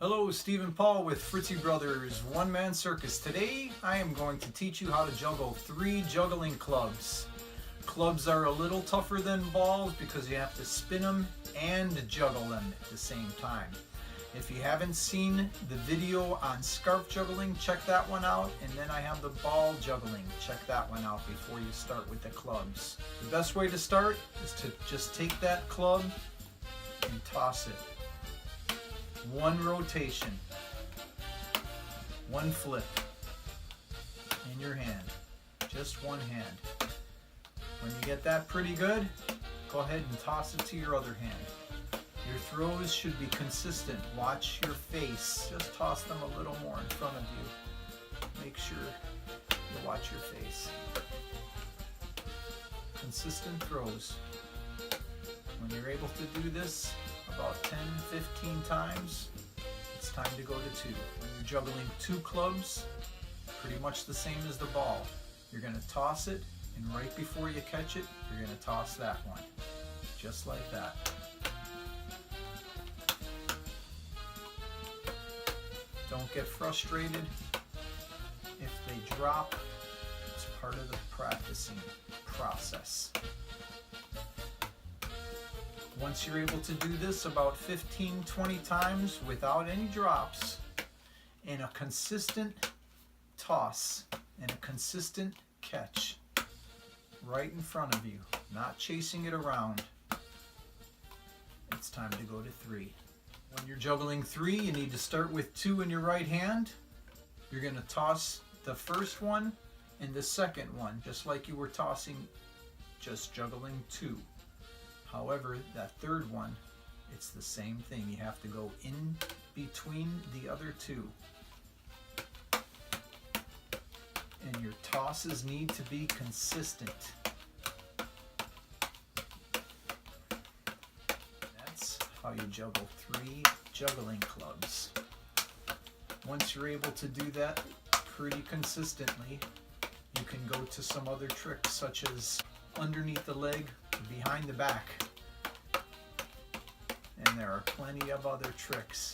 Hello, Steve and Paul with Fritzy Brothers One Man Circus. Today I am going to teach you how to juggle 3 juggling clubs. Clubs are a little tougher than balls because you have to spin them and juggle them at the same time. If you haven't seen the video on scarf juggling, check that one out, and then I have the ball juggling. Check that one out before you start with the clubs. The best way to start is to just take that club and toss it. One rotation, one flip in your hand, just one hand. When you get that pretty good, go ahead and toss it to your other hand. Your throws should be consistent. Watch your face. Just toss them a little more in front of you. Make sure you watch your face. Consistent throws. When you're able to do this about 10-15 times, it's time to go to 2. When you're juggling 2 clubs, pretty much the same as the ball. You're going to toss it, and right before you catch it, you're going to toss that one. Just like that. Don't get frustrated if they drop. It's part of the practicing process. Once you're able to do this about 15-20 times without any drops, in a consistent toss and a consistent catch right in front of you, not chasing it around, it's time to go to 3. When you're juggling 3, you need to start with 2 in your right hand. You're going to toss the first one and the second one, just like you were tossing, just juggling 2. However, that third one, it's the same thing. You have to go in between the other 2. And your tosses need to be consistent. That's how you juggle 3 juggling clubs. Once you're able to do that pretty consistently, you can go to some other tricks such as underneath the leg, behind the back, and there are plenty of other tricks.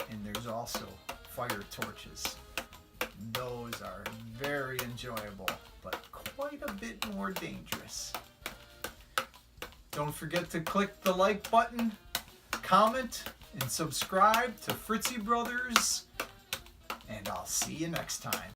And there's also fire torches. Those are very enjoyable, but quite a bit more dangerous. Don't forget to click the like button, comment, and subscribe to Fritzy Brothers, and I'll see you next time.